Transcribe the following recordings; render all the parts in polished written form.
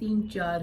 3-4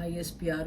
ISPR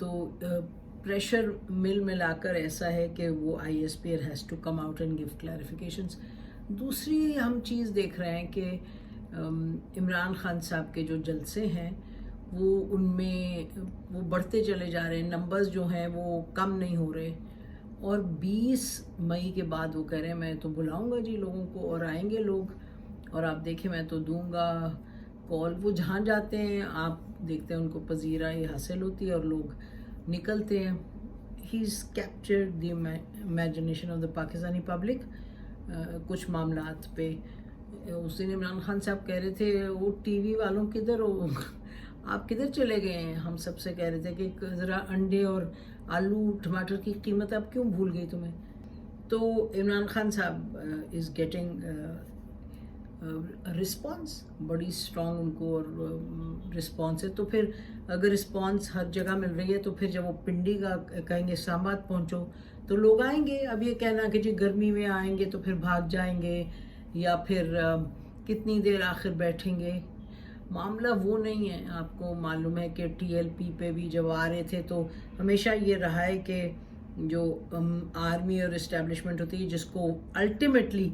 تو pressure ملا کر ایسا ہے کہ وہ ISPR has to come out and give clarifications. دوسری ہم چیز دیکھ رہے ہیں کہ عمران خان صاحب کے جو جلسے ہیں وہ ان میں وہ بڑھتے چلے جا رہے ہیں، نمبرز جو ہیں وہ کم نہیں ہو رہے، اور 20 مئی کے بعد وہ کہہ رہے ہیں میں تو بلاؤں گا جی لوگوں کو اور آئیں گے لوگ، اور آپ دیکھیں میں تو دوں گا کال. وہ جہاں جاتے ہیں آپ دیکھتے ہیں ان کو پذیرائی حاصل ہوتی ہے اور لوگ نکلتے ہیں. He is captured the imagination of the Pakistani public. کچھ معاملات پہ اس دن عمران خان صاحب کہہ رہے تھے وہ ٹی وی والوں کدھر ہو، آپ کدھر چلے گئے ہیں. ہم سب سے کہہ رہے تھے کہ ذرا انڈے اور آلو ٹماٹر کی قیمت اب کیوں بھول گئی تمہیں. تو عمران خان صاحب از گیٹنگ رسپانس، بڑی اسٹرانگ ان کو اور رسپانس ہے. تو پھر اگر رسپانس ہر جگہ مل رہی ہے تو پھر جب وہ پنڈی کا کہیں گے اسلام آباد پہنچو تو لوگ آئیں گے. اب یہ کہنا کہ جی گرمی میں آئیں گے تو پھر بھاگ جائیں گے یا پھر کتنی دیر آخر بیٹھیں گے، معاملہ وہ نہیں ہے. آپ کو معلوم ہے کہ TLP پہ بھی جب آ رہے تھے تو ہمیشہ یہ رہا ہے کہ جو آرمی اور اسٹیبلشمنٹ ہوتی ہے جس کو الٹیمیٹلی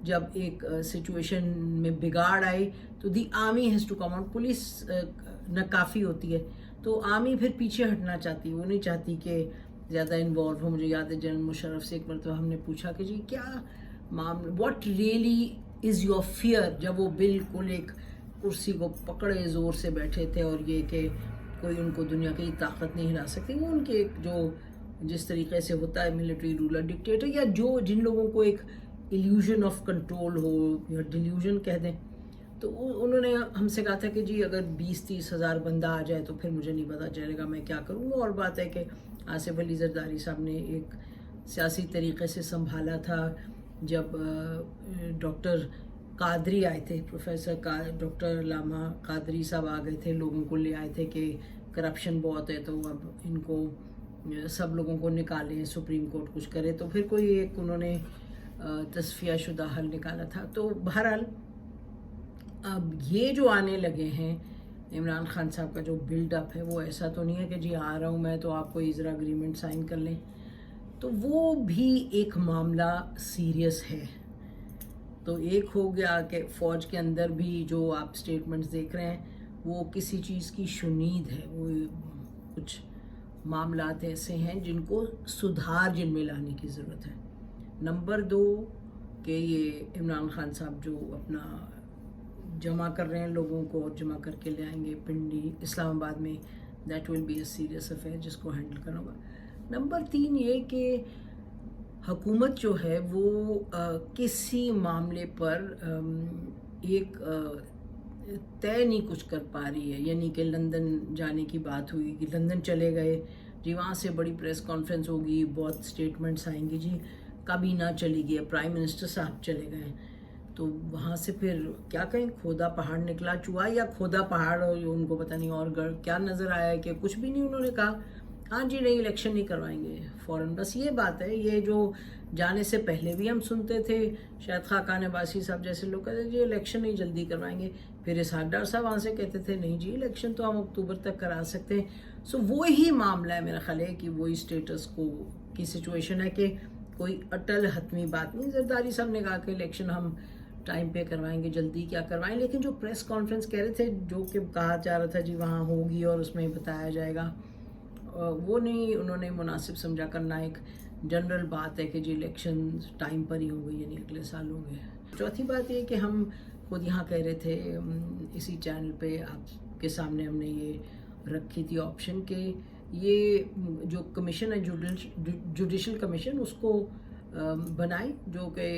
جب ایک سچویشن میں بگاڑ آئی تو the army has to come out. Police ناکافی ہوتی ہے تو آرمی پھر پیچھے ہٹنا چاہتی ہے، وہ نہیں چاہتی کہ زیادہ انوالو ہو. مجھے یاد ہے جنرل مشرف سے ایک مرتبہ ہم نے پوچھا کہ جی کیا معاملہ، what really is your fear, جب وہ بالکل ایک کرسی کو پکڑے زور سے بیٹھے تھے اور یہ کہ کوئی ان کو دنیا کی طاقت نہیں ہلا سکتی. وہ ان کے ایک جو جس طریقے سے ہوتا ہے ملٹری رولر ڈکٹیٹر، یا جو جن لوگوں کو ایک ایلیوژن آف کنٹرول ہو یا ڈیلیوژن کہہ دیں، تو انہوں نے ہم سے کہا تھا کہ جی اگر 20-30 ہزار بندہ آ جائے تو پھر مجھے نہیں پتا چلے گا میں کیا کروں. اور بات ہے کہ آصف علی زرداری صاحب نے ایک سیاسی طریقے سے سنبھالا تھا. جب ڈاکٹر قادری آئے تھے، پروفیسر ڈاکٹر علامہ قادری صاحب آ گئے تھے، لوگوں کو لے آئے تھے کہ کرپشن بہت ہے تو اب ان کو سب لوگوں کو نکالیں، سپریم کورٹ کچھ کرے، تو پھر کوئی ایک انہوں نے تصفیہ شدہ حل نکالا تھا. تو بہرحال اب یہ جو آنے لگے ہیں عمران خان صاحب کا جو بلڈ اپ ہے وہ ایسا تو نہیں ہے کہ جی آ رہا ہوں میں تو آپ کو ذرا اگریمنٹ سائن کر لیں. تو وہ بھی ایک معاملہ سیریس ہے. تو ایک ہو گیا کہ فوج کے اندر بھی جو آپ سٹیٹمنٹس دیکھ رہے ہیں وہ کسی چیز کی شنید ہے، وہ کچھ معاملات ایسے ہیں جن کو سدھار جن میں لانے کی ضرورت ہے. نمبر 2 کہ یہ عمران خان صاحب جو اپنا جمع کر رہے ہیں لوگوں کو اور جمع کر کے لے آئیں گے پنڈی اسلام آباد میں، that will be a serious affair جس کو ہینڈل کرنا ہوگا. نمبر 3 یہ کہ حکومت جو ہے وہ کسی معاملے پر ایک طے نہیں کچھ کر پا رہی ہے. یعنی کہ لندن جانے کی بات ہوئی کہ لندن چلے گئے جی، وہاں سے بڑی پریس کانفرنس ہوگی، بہت سٹیٹمنٹس آئیں گی، جی کابینہ چلی گئی، پرائم منسٹر صاحب چلے گئے، تو وہاں سے پھر کیا کہیں کھودا پہاڑ نکلا چوہا، یا کھودا پہاڑ ہو ان کو پتہ نہیں اور کیا نظر آیا کہ کچھ بھی نہیں. انہوں نے کہا ہاں جی نہیں الیکشن نہیں کروائیں گے فوراً. بس یہ بات ہے. یہ جو جانے سے پہلے بھی ہم سنتے تھے، شاید خاقان عباسی صاحب جیسے لوگ کہتے تھے جی الیکشن نہیں جلدی کروائیں گے، پھر اسحاق ڈار صاحب وہاں سے کہتے تھے نہیں جی الیکشن تو ہم اکتوبر تک کرا سکتے ہیں. سو وہی معاملہ ہے میرا خیال ہے کہ وہی اسٹیٹس کو کی سچویشن ہے کہ کوئی اٹل حتمی بات نہیں. زرداری صاحب نے کہا کہ الیکشن ہم ٹائم پہ کروائیں گے، جلدی کیا کروائیں، لیکن جو پریس کانفرنس کہہ رہے تھے جو کہ کہا جا رہا تھا جی وہاں ہوگی اور اس میں بتایا جائے گا، وہ نہیں انہوں نے مناسب سمجھا. کرنا ایک جنرل بات ہے کہ جی الیکشن ٹائم پر ہی ہو گئی، یعنی اگلے سال ہو گئے. چوتھی بات یہ کہ ہم خود یہاں کہہ رہے تھے اسی چینل پہ آپ کے سامنے ہم نے یہ رکھی تھی آپشن کہ یہ جو کمیشن ہے جوڈیشل کمیشن اس کو بنائیں، جو کہ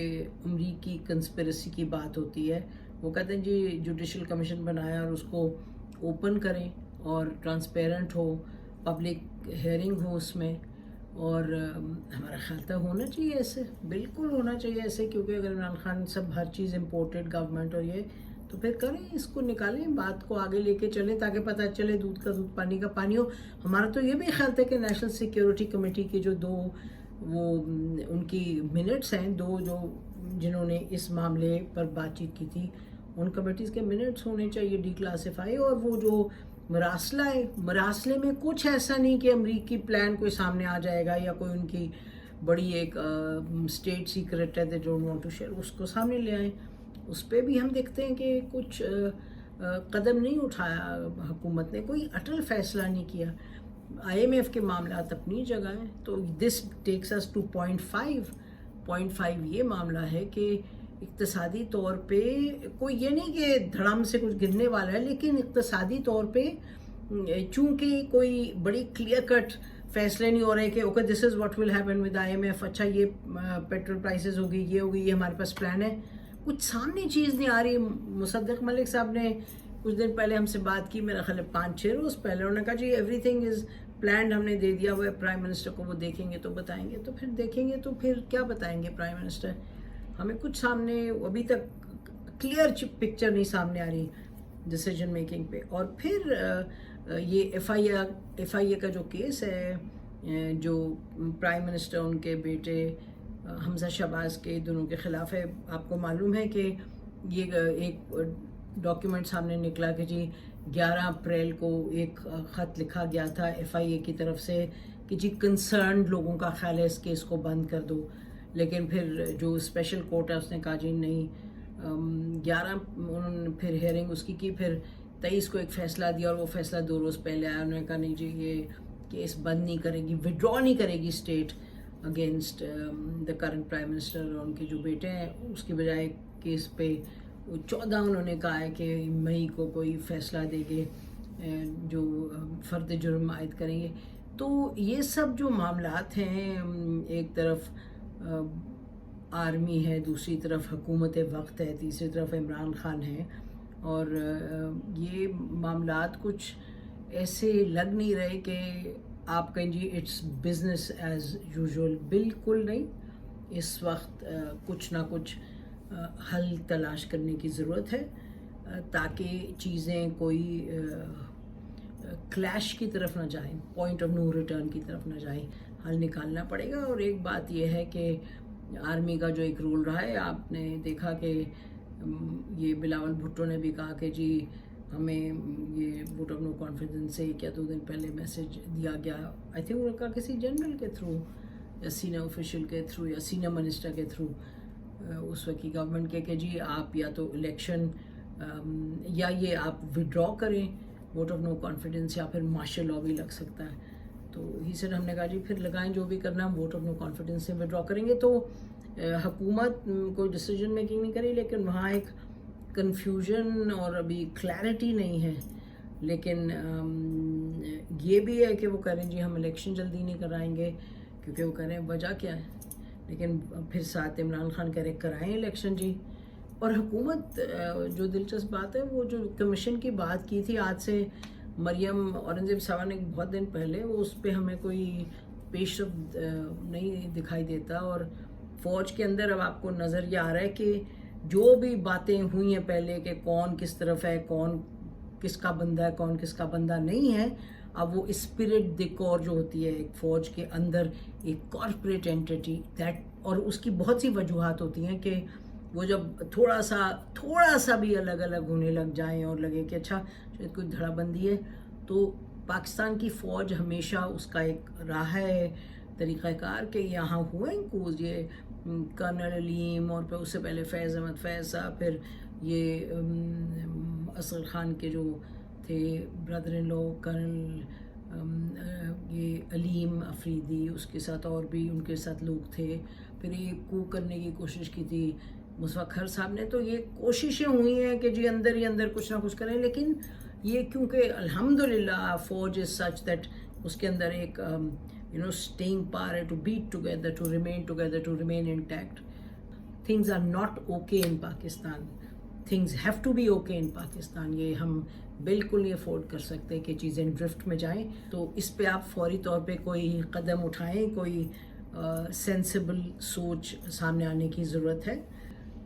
امریکی کنسپریسی کی بات ہوتی ہے. وہ کہتے ہیں جی جوڈیشل کمیشن بنایا اور اس کو اوپن کریں اور ٹرانسپیرنٹ ہو، پبلک ہیئرنگ ہو اس میں، اور ہمارا خیال تھا ہونا چاہیے ایسے، بالکل ہونا چاہیے ایسے، کیونکہ اگر عمران خان سب ہر چیز امپورٹڈ گورنمنٹ اور یہ تو پھر کریں، اس کو نکالیں، بات کو آگے لے کے چلیں تاکہ پتہ چلے دودھ کا دودھ پانی کا پانی ہو. ہمارا تو یہ بھی خیال تھا کہ نیشنل سیکیورٹی کمیٹی کے جو 2 وہ ان کی منٹس ہیں، 2 جو جنہوں نے اس معاملے پر بات چیت کی تھی، ان کمیٹیز کے منٹس ہونے چاہیے ڈی کلاسیفائی، اور وہ جو مراسلہ ہے. مراسلے میں کچھ ایسا نہیں کہ امریکی پلان کوئی سامنے آ جائے گا یا کوئی ان کی بڑی ایک اسٹیٹ سیکرٹ ہے, they don't want to share, اس کو سامنے لے آئیں. اس پہ بھی ہم دیکھتے ہیں کہ کچھ قدم نہیں اٹھایا حکومت نے, کوئی اٹل فیصلہ نہیں کیا. IMF کے معاملات اپنی جگہ ہیں. تو دس ٹیکس اس ٹو 0.5 یہ معاملہ ہے کہ اقتصادی طور پہ کوئی یہ نہیں کہ دھڑام سے کچھ گرنے والا ہے, لیکن اقتصادی طور پہ چونکہ کوئی بڑی کلیئر کٹ فیصلے نہیں ہو رہے کہ okay this is what will happen with IMF, اچھا یہ پیٹرول پرائسز ہوگی, یہ ہوگی, یہ ہمارے پاس پلان ہے, کچھ سامنے چیز نہیں آ رہی. مصدق ملک صاحب نے کچھ دن پہلے ہم سے بات کی, میرا خیال ہے 5-6 روز پہلے, انہوں نے کہا جی ایوری تھنگ از پلانڈ, ہم نے دے دیا ہوا ہے پرائم منسٹر کو, وہ دیکھیں گے تو بتائیں گے. تو پھر دیکھیں گے تو پھر کیا بتائیں گے پرائم منسٹر, ہمیں کچھ سامنے ابھی تک کلیئر پکچر نہیں سامنے آ رہی ڈیسیجن میکنگ پہ. اور پھر یہ FIA کا جو کیس ہے, جو پرائم منسٹر ان کے بیٹے حمزہ شہباز کے دونوں کے خلاف ہے. آپ کو معلوم ہے کہ یہ ایک ڈاکیومنٹ سامنے نکلا کہ جی 11 اپریل کو ایک خط لکھا گیا تھا FIA کی طرف سے کہ جی کنسرنڈ لوگوں کا خیال ہے اس کیس کو بند کر دو, لیکن پھر جو اسپیشل کورٹ ہے اس نے کہا جی نہیں. 11 انہوں نے پھر ہیئرنگ اس کی, پھر 23 کو ایک فیصلہ دیا اور وہ فیصلہ 2 روز پہلے آیا. انہوں نے کہا نہیں جی یہ کیس بند نہیں کرے گی, ودرا نہیں کرے گی state against the current prime minister اور ان کے جو بیٹے ہیں. اس کی بجائے کیس پہ 14 انہوں نے کہا ہے کہ مئی کو کوئی فیصلہ دے گے جو فرد جرم عائد کریں گے. تو یہ سب جو معاملات ہیں, ایک طرف آرمی ہے, دوسری طرف حکومت وقت ہے, تیسری طرف عمران خان ہے, اور یہ معاملات کچھ ایسے لگ نہیں رہے کہ آپ کہیں جی اٹس بزنس ایز یوزول. بالکل نہیں. اس وقت کچھ نہ کچھ حل تلاش کرنے کی ضرورت ہے تاکہ چیزیں کوئی کلیش کی طرف نہ جائیں, پوائنٹ آف نو ریٹرن کی طرف نہ جائیں. حل نکالنا پڑے گا. اور ایک بات یہ ہے کہ آرمی کا جو ایک رول رہا ہے, آپ نے دیکھا کہ یہ بلاول بھٹو نے بھی کہا کہ جی ہمیں یہ ووٹ آف نو کانفیڈنس سے 1 یا 2 دن پہلے میسج دیا گیا, آئی تھنک انہوں نے کہا کسی جنرل کے تھرو یا سینئر آفیشیل کے تھرو یا سینئر منسٹر کے تھرو اس وقت کی گورنمنٹ کے, کہ جی آپ یا تو الیکشن یا یہ آپ ودرا کریں ووٹ آف نو کانفیڈنس, یا پھر مارشل لاء بھی لگ سکتا ہے. تو ہی سر ہم نے کہا جی پھر لگائیں, جو بھی کرنا ہم ووٹ آف نو کانفیڈنس سے ودرا کریں گے. تو حکومت کوئی ڈیسیجن میکنگ نہیں کری, لیکن وہاں ایک کنفیوژن اور ابھی کلیئرٹی نہیں ہے. لیکن یہ بھی ہے کہ وہ کہہ رہے ہیں جی ہم الیکشن جلدی نہیں کرائیں گے, کیونکہ وہ کہہ رہے ہیں وجہ کیا ہے, لیکن پھر ساتھ عمران خان کہہ رہے کرائیں الیکشن جی. اور حکومت جو دلچسپ بات ہے, وہ جو کمیشن کی بات کی تھی آج سے مریم اورنگزیب صاحبہ نے بہت دن پہلے, وہ اس پہ ہمیں کوئی پیش رفت نہیں دکھائی دیتا. اور فوج کے اندر اب آپ کو نظر یہ آ رہا ہے کہ جو بھی باتیں ہوئی ہیں پہلے کہ کون کس طرف ہے, کون کس کا بندہ ہے, کون کس کا بندہ نہیں ہے, اب وہ اسپرٹ دیکور جو ہوتی ہے ایک فوج کے اندر, ایک کارپوریٹ اینٹیٹی دیٹ, اور اس کی بہت سی وجوہات ہوتی ہیں کہ وہ جب تھوڑا سا بھی الگ الگ ہونے لگ جائیں اور لگے کہ اچھا شاید کوئی دھڑا بندی ہے, تو پاکستان کی فوج ہمیشہ اس کا ایک راہ ہے طریقہ کار کہ یہاں ہوئے کوز, یہ کرنل علیم اور پھر اس سے پہلے فیض احمد فیض صاحب, پھر یہ اصغر خان کے جو تھے برادر ان لو کرنل یہ علیم افریدی, اس کے ساتھ اور بھی ان کے ساتھ لوگ تھے. پھر یہ کو کرنے کی کوشش کی تھی مظفر صاحب نے. تو یہ کوششیں ہوئی ہیں کہ جی اندر ہی اندر کچھ نہ کچھ کریں, لیکن یہ کیونکہ الحمدللہ فوج از سچ دیٹ اس کے اندر ایک staying power ہے, to beat together, to remain together, to remain intact. Things are not okay in Pakistan. Things have to be okay in Pakistan. یہ ہم بالکل نہیں افورڈ کر سکتے کہ چیزیں ڈرفٹ میں جائیں. تو اس پہ آپ فوری طور پہ کوئی قدم اٹھائیں, کوئی سینسیبل سوچ سامنے آنے کی ضرورت ہے.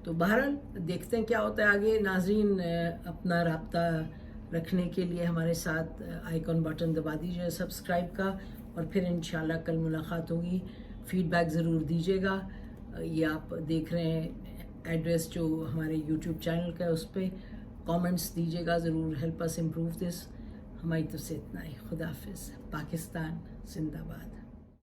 تو بہرحال دیکھتے ہیں کیا ہوتا ہے آگے. ناظرین اپنا رابطہ رکھنے کے لیے ہمارے ساتھ آئیکن بٹن دبا دیجیے سبسکرائب کا, اور پھر انشاءاللہ کل ملاقات ہوگی. فیڈ بیک ضرور دیجیے گا. یہ آپ دیکھ رہے ہیں ایڈریس جو ہمارے یوٹیوب چینل کا ہے, اس پہ کامنٹس دیجیے گا ضرور. Help us improve this. ہماری طرف سے اتنا ہی. خدا حافظ. پاکستان زندہ باد.